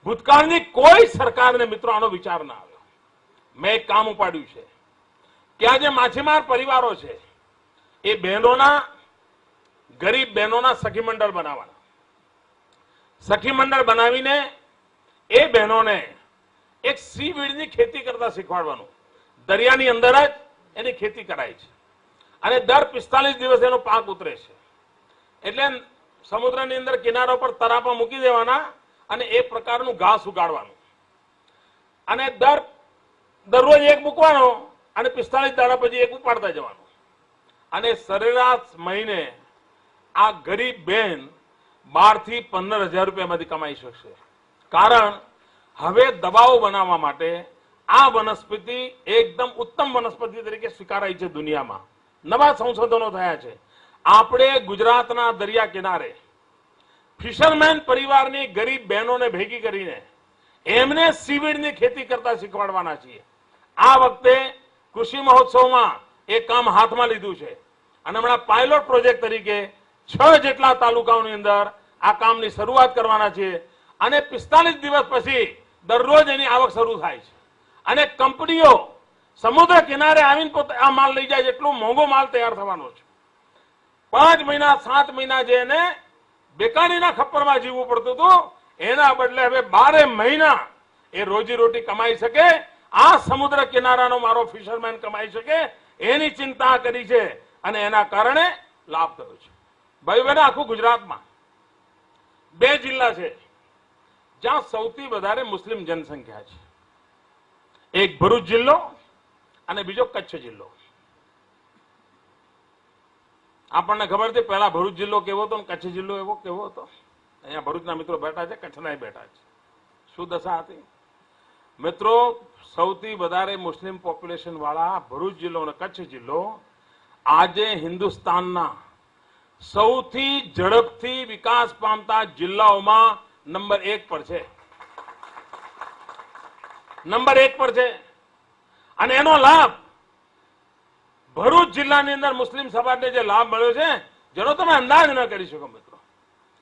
ભૂતકાળની કોઈ સરકારને મિત્રો આનો વિચાર ના આવ્યો. મેં એક કામ ઉપાડ્યું છે કે આ જે માછીમાર પરિવારો છે એ બહેનોના, ગરીબ બહેનોના સખી મંડળ બનાવવાના. સખી મંડળ બનાવીને એ બહેનોને એક સીવીડની ખેતી કરતા શીખવાડવાનું. દરિયાની અંદર જ એની ખેતી કરાય છે અને દર 45 દિવસ એનો પાક ઉતરે છે. એટલે સમુદ્રની અંદર કિનારા પર તરાપા મૂકી દેવાના અને એ પ્રકારનું ઘાસ ઉગાડવાનું. અને દરરોજ એક મૂકવાનો અને 45 દાડા પછી એક ઉપાડતા જવાનું. અને સરેરાશ મહિને આ ગરીબ બહેન 12 થી 15,000 રૂપિયામાંથી કમાઈ શકશે. કારણ હવે દવાઓ બનાવવા માટે આ વનસ્પતિ એકદમ ઉત્તમ વનસ્પતિ તરીકે સ્વીકારાય છે દુનિયામાં. નવા સંશોધનો થયા છે. આપણે ગુજરાતના દરિયા કિનારે ફિશરમેન પરિવારની ગરીબ બહેનોને ભેગી કરીને એમને સીવીડની ખેતી કરતા શીખવાડવાના છીએ. આ વખતે કૃષિ મહોત્સવમાં એ કામ હાથમાં લીધું છે અને હમણાં પાયલોટ પ્રોજેક્ટ તરીકે 6 જેટલા તાલુકાઓની અંદર આ કામની શરૂઆત કરવાના છે. અને 45 દિવસ પછી દરરોજ એની આવક શરૂ થાય છે. અને કંપનીઓ સમુદ્ર કિનારે આવીને પોતે આ માલ લઈ જાય, એટલો મોંઘો માલ તૈયાર થવાનો છે. 5 મહિના 7 મહિના જે એને બેકારીના ખપ્પરમાં જીવવું પડતું હતું, એના બદલે હવે 12 મહિના એ રોજીરોટી કમાઈ શકે. આ સમુદ્ર કિનારાનો મારો ફિશરમેન કમાઈ શકે એની ચિંતા કરી છે અને એના કારણે લાભ થયો છે. ભાઈ બહેનો, આખું ગુજરાતમાં 2 જિલ્લા છે જ્યાં સૌથી વધારે મુસ્લિમ જનસંખ્યા છે. એક ભરૂચ જિલ્લો અને બીજો કચ્છ જિલ્લો. આપણને ખબર છે પહેલા ભરૂચ જિલ્લો કેવો હતો અને કચ્છ જિલ્લો એવો કેવો હતો. અહીંયા ભરૂચના મિત્રો બેઠા છે, કચ્છના બેઠા છે. શું દશા હતી મિત્રો? સૌથી વધારે મુસ્લિમ પોપ્યુલેશન વાળા ભરૂચ જિલ્લો અને કચ્છ જિલ્લો આજે હિન્દુસ્તાનના સૌથી ઝડપથી વિકાસ પામતા જિલ્લાઓમાં નંબર 1 પર છે. નંબર 1 પર છે. અને એનો લાભ ભરૂચ જિલ્લાની અંદર મુસ્લિમ સમાજને જે લાભ મળ્યો છે જેનો તમે અંદાજ ન કરી શકો મિત્રો.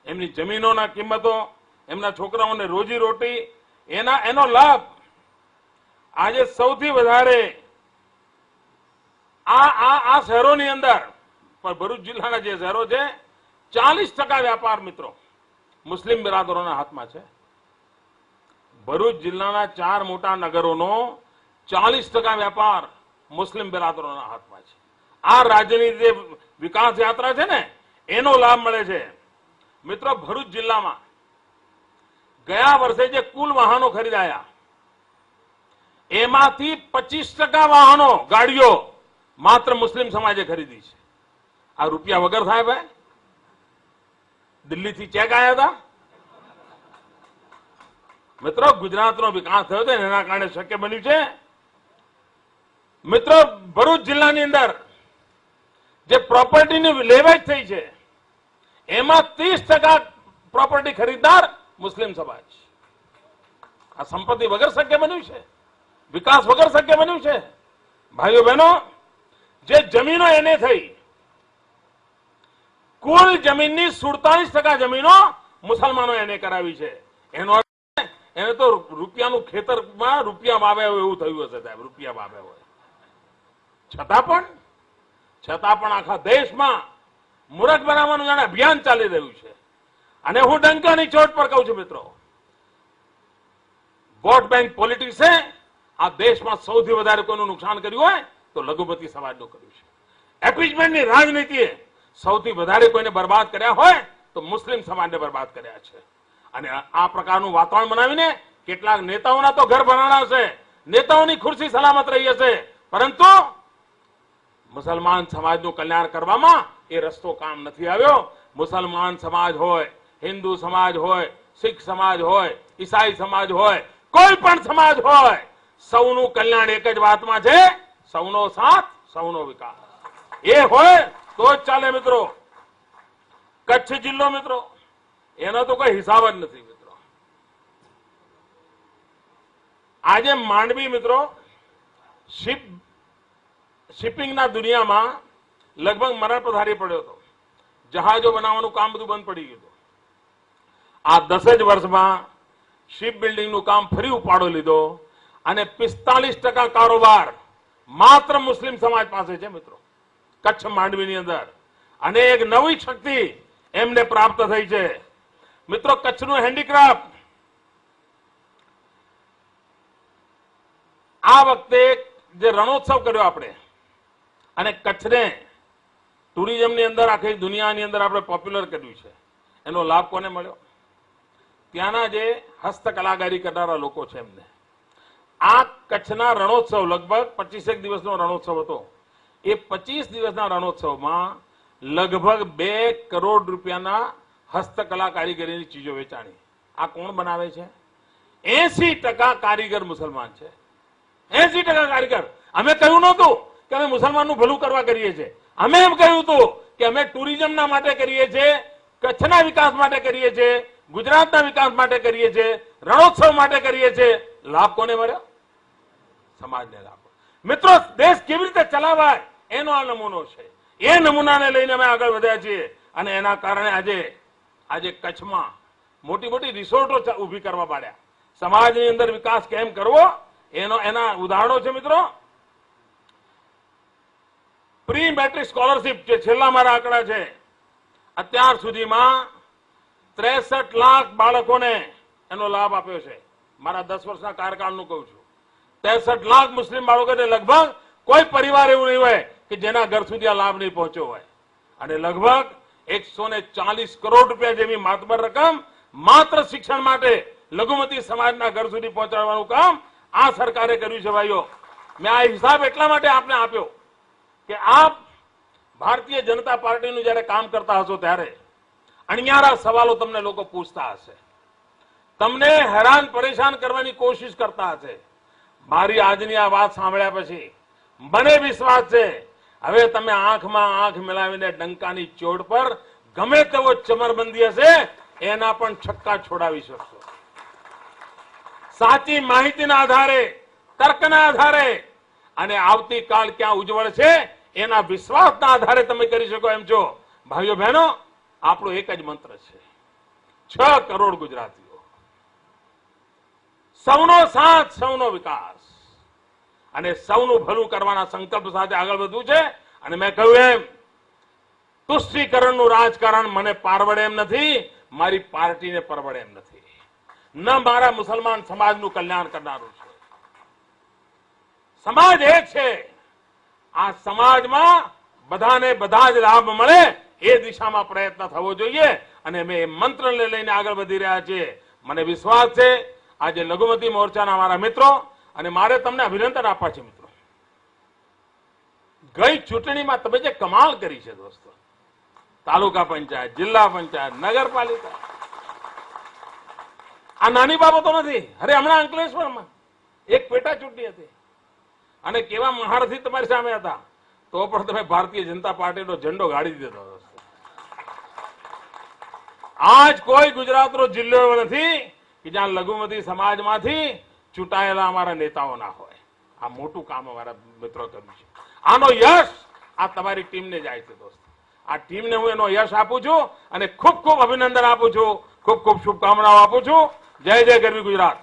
એમની જમીનોના કિંમતો, એમના છોકરાઓને રોજીરોટી, એનો લાભ આજે સૌથી વધારે આ શહેરોની અંદર, પણ ભરૂચ જિલ્લાના જે શહેરો છે 40% વ્યાપાર મિત્રો મુસ્લિમ બિરાદરોના હાથમાં છે. ભરૂચ જિલ્લાના 4 મોટા નગરોનો 40% વ્યાપાર મુસ્લિમ બિરાદરોના હાથમાં છે. આ રાજ્યની જે વિકાસ યાત્રા છે ને એનો લાભ મળે છે મિત્રો. ભરૂચ જિલ્લામાં ગયા વર્ષે જે કુલ વાહનો ખરીદાયા એમાંથી 25% વાહનો ગાડીઓ માત્ર મુસ્લિમ સમાજે ખરીદી છે. આ રૂપિયા વગર થાય ભાઈ? દિલ્હીથી ચેક આવ્યા હતા? મિત્રો, ગુજરાતનો વિકાસ થયો છે એના કારણે શક્ય બન્યું છે. મિત્રો, ભરૂચ જિલ્લાની અંદર જે પ્રોપર્ટીની લેવેચ થઈ છે એમાં 30% પ્રોપર્ટી ખરીદદાર મુસ્લિમ સમાજ. આ સંપત્તિ વગર શક્ય બન્યું છે, વિકાસ વગર શક્ય બન્યું છે. ભાઈઓ બહેનો, જે જમીનો એને થઈ, કુલ જમીનની 47% જમીનો મુસલમાનો એને કરાવી છે. એનો એને તો રૂપિયાનું ખેતરમાં રૂપિયા વાવ્યા હોય એવું થયું હશે સાહેબ, રૂપિયા વાવ્યા હોય. છતાં પણ આખા દેશમાં મૂર્ખ બનાવવાનું જાણે અભિયાન ચાલી રહ્યું છે. અને હું ડંકાની ચોટ પર કહું છું મિત્રો, વોટ બેંક પોલિટિક્સે આ દેશમાં સૌથી વધારે કોઈનું નુકસાન કર્યું હોય તો લઘુમતી સમાજનું કર્યું છે. એપીચમેન્ટની રાજનીતિએ સૌથી વધારે કોઈને બરબાદ કર્યા હોય તો મુસ્લિમ સમાજને બરબાદ કર્યા છે. અને આ પ્રકારનું વાતાવરણ બનાવીને કેટલાક નેતાઓના તો ઘર બનાવના છે, નેતાઓની ખુરશી સલામત રહી હશે, પરંતુ મુસલમાન સમાજનું કલ્યાણ કરવામાં એ રસ્તો કામ નથી આવ્યો. મુસલમાન સમાજ હોય, હિન્દુ સમાજ હોય, શીખ સમાજ હોય, ઈસાઈ સમાજ હોય, કોઈ પણ સમાજ હોય, સૌનું કલ્યાણ એક જ વાતમાં છે, સૌનો સાથ, સૌનો વિકાસ. એ હોય તો જ ચાલે મિત્રો. કચ્છ જિલ્લો મિત્રો, એનો તો કોઈ હિસાબ જ નથી મિત્રો. આજે માંડવી મિત્રો શિપિંગના દુનિયામાં લગભગ મરણ પથારી પડ્યો હતો. જહાજો બનાવવાનું કામ બધું બંધ પડી ગયું હતું. આ 10 જ વર્ષમાં શિપ બિલ્ડિંગનું કામ ફરી ઉપાડો લીધો અને 45% કારોબાર માત્ર મુસ્લિમ સમાજ પાસે છે મિત્રો, કચ્છ માંડવીની અંદર. અને એક નવી શક્તિ એમને પ્રાપ્ત થઈ છે મિત્રો. કચ્છનું હેન્ડીક્રાફ્ટ આ વખતે જે રણોત્સવ કર્યો આપણે, અને કચ્છને ટુરિઝમની અંદર આખી દુનિયાની અંદર આપણે પોપ્યુલર કર્યું છે, એનો લાભ કોને મળ્યો? ત્યાંના જે હસ્તકલાકારી કરનારા લોકો છે એમને. આ કચ્છના રણોત્સવ લગભગ 25 દિવસનો રણોત્સવ હતો. એ 25 દિવસના રણોત્સવમાં લગભગ 2 કરોડ રૂપિયાના હસ્તકલા કારીગરીની ચીજો વેચાણી. આ કોણ બનાવે છે? 80% કારીગર મુસલમાન છે. 80% કારીગર. અમે કહ્યું નહોતું કે અમે મુસલમાનનું ભલું કરવા કરીએ છીએ. અમે એમ કહ્યું હતું કે અમે ટુરિઝમના માટે કરીએ છીએ, કચ્છના વિકાસ માટે કરીએ છીએ, ગુજરાતના વિકાસ માટે કરીએ છીએ, રણોત્સવ માટે કરીએ છીએ. લાભ કોને મળ્યો? સમાજને લાભ. મિત્રો, દેશ કેવી રીતે ચલાવાય એનો આ નમૂનો છે. એ નમૂનાને લઈને અમે આગળ વધ્યા છીએ અને એના કારણે આજે કચ્છમાં મોટી મોટી રિસોર્ટો ઊભી કરવા પાડ્યા. સમાજની અંદર વિકાસ કેમ કરવો એના ઉદાહરણો છે મિત્રો. પ્રી મેટ્રિક સ્કોલરશીપ જે છેલ્લા મારા આંકડા છે, અત્યાર સુધીમાં 63 લાખ બાળકોને એનો લાભ આપ્યો છે. મારા 10 વર્ષના કાર્યકાળનું કહું છું. 63 લાખ મુસ્લિમ બાળકોને લગભગ કોઈ પરિવાર એવું નહીં હોય કે જેના ઘર સુધી આ લાભ નહીં પહોંચ્યો હોય. અને લગભગ 140 કરોડ રૂપિયા જેવી માતબર રકમ માત્ર શિક્ષણ માટે લઘુમતી સમાજના ઘર સુધી પહોંચાડવાનું કામ આ સરકારે કર્યું છે. ભાઈઓ, મેં આ હિસાબ એટલા માટે આપને આપ્યો કે આપ ભારતીય જનતા પાર્ટીનું જયારે કામ કરતા હશો ત્યારે અણિયારા સવાલો તમને લોકો પૂછતા હશે, તમને હેરાન પરેશાન કરવાની કોશિશ કરતા હશે. મારી આજની આ વાત સાંભળ્યા પછી મને વિશ્વાસ છે હવે તમે આંખમાં આંખ મિલાવીને ડંકાની ચોટ પર ગમે તેવો ચમરબંધી હશે એના પણ છક્કા છોડાવી શકશો. સાચી માહિતીના આધારે, તર્કના આધારે અને આવતીકાલ ક્યાં ઉજ્જવળ છે એના વિશ્વાસના આધારે તમે કરી શકો એમ છો. ભાઈઓ બહેનો, આપણો એક જ મંત્ર છે, 6 કરોડ ગુજરાતીઓ, સૌનો સાથ, સૌનો વિકાસ અને સૌનું ભલું કરવાના સંકલ્પ સાથે આગળ વધવું છે. અને મેં કહ્યું એમ, તુષ્ટિકરણનું રાજકારણ મને પારવડે એમ નથી, મારી પાર્ટીને પરવડે એમ નથી, ન મારા મુસલમાન સમાજનું કલ્યાણ કરનારું છે. સમાજ એક છે, આ સમાજમાં બધાને બધા જ લાભ મળે એ દિશામાં પ્રયત્ન થવો જોઈએ અને અમે એ મંત્રને લઈને આગળ વધી રહ્યા છીએ. મને વિશ્વાસ છે આજે લઘુમતી મોરચાના અમારા મિત્રો અને મારે તમને અભિનંદન આપવા છે મિત્રો. ગઈ ચૂંટણીમાં તમે જે કમાલ કરી છે દોસ્તો, તાલુકા પંચાયત, જિલ્લા પંચાયત, નગરપાલિકા, આ નાની બાબતો નથી. અરે હમણાં અંકલેશ્વરમાં એક પેટા ચૂંટણી હતી અને કેવા મહારથી તમારી સામે હતા, તો પણ તમે ભારતીય જનતા પાર્ટીનો ઝંડો ગાડી દીધો દોસ્તો. આજ કોઈ ગુજરાતનો જિલ્લો એવો નથી કે જ્યાં લઘુમતી સમાજમાંથી ચૂંટાયેલા અમારા નેતાઓ ના હોય. આ મોટું કામ અમારા મિત્રો કર્યું છે. આનો યશ આ તમારી ટીમને જાય છે દોસ્તો. આ ટીમને હું એનો યશ આપું છું અને ખૂબ ખૂબ અભિનંદન આપું છું, ખૂબ ખૂબ શુભકામનાઓ આપું છું. જય જય ગરવી ગુજરાત.